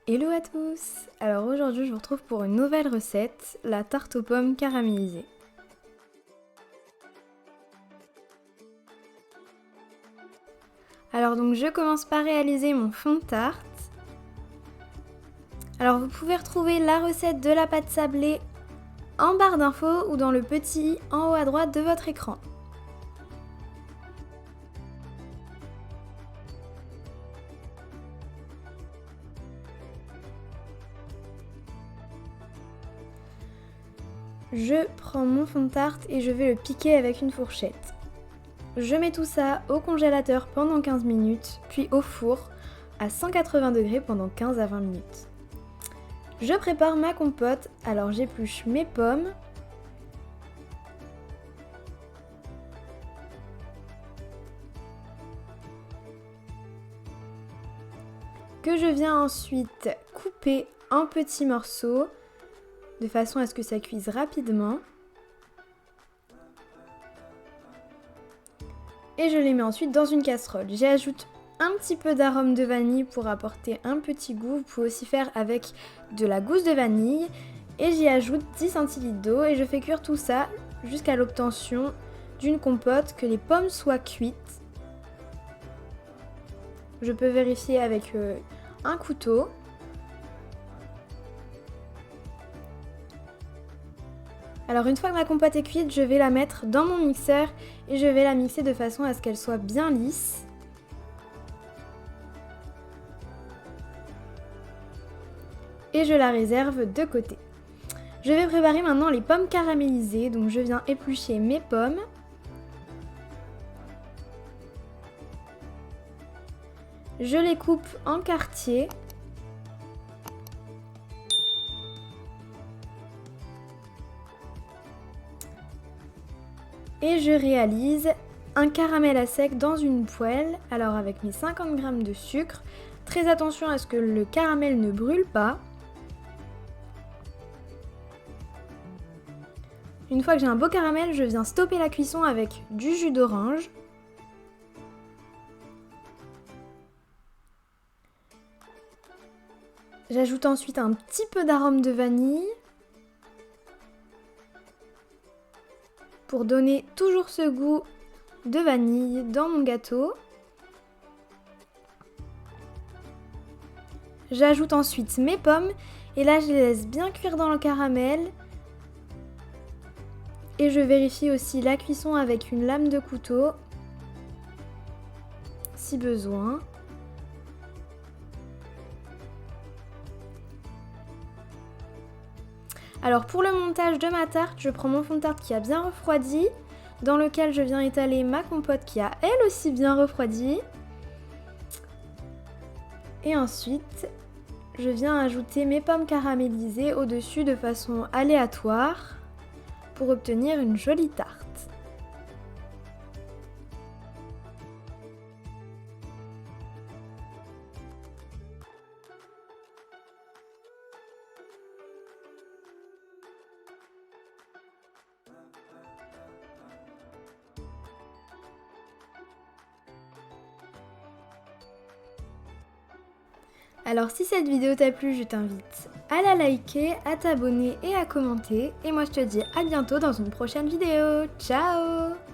Hello à tous! Alors aujourd'hui je vous retrouve pour une nouvelle recette, la tarte aux pommes caramélisée. Alors donc je commence par réaliser mon fond de tarte. Alors vous pouvez retrouver la recette de la pâte sablée en barre d'infos ou dans le petit i en haut à droite de votre écran. Je prends mon fond de tarte et je vais le piquer avec une fourchette. Je mets tout ça au congélateur pendant 15 minutes, puis au four à 180 degrés pendant 15 à 20 minutes. Je prépare ma compote, alors j'épluche mes pommes. Que je viens ensuite couper en petits morceaux de façon à ce que ça cuise rapidement. Et je les mets ensuite dans une casserole. J'y ajoute un petit peu d'arôme de vanille pour apporter un petit goût. Vous pouvez aussi faire avec de la gousse de vanille. Et j'y ajoute 10 centilitres d'eau et je fais cuire tout ça jusqu'à l'obtention d'une compote, que les pommes soient cuites. Je peux vérifier avec un couteau. Alors une fois que ma compote est cuite, je vais la mettre dans mon mixeur et je vais la mixer de façon à ce qu'elle soit bien lisse. Et je la réserve de côté. Je vais préparer maintenant les pommes caramélisées, donc je viens éplucher mes pommes. Je les coupe en quartiers. Et je réalise un caramel à sec dans une poêle, alors avec mes 50 g de sucre. Très attention à ce que le caramel ne brûle pas. Une fois que j'ai un beau caramel, je viens stopper la cuisson avec du jus d'orange. J'ajoute ensuite un petit peu d'arôme de vanille pour donner toujours ce goût de vanille dans mon gâteau. J'ajoute ensuite mes pommes et là je les laisse bien cuire dans le caramel. Et je vérifie aussi la cuisson avec une lame de couteau, si besoin. Alors pour le montage de ma tarte, je prends mon fond de tarte qui a bien refroidi, dans lequel je viens étaler ma compote qui a elle aussi bien refroidi. Et ensuite, je viens ajouter mes pommes caramélisées au-dessus de façon aléatoire pour obtenir une jolie tarte. Alors si cette vidéo t'a plu, je t'invite à la liker, à t'abonner et à commenter. Et moi je te dis à bientôt dans une prochaine vidéo. Ciao!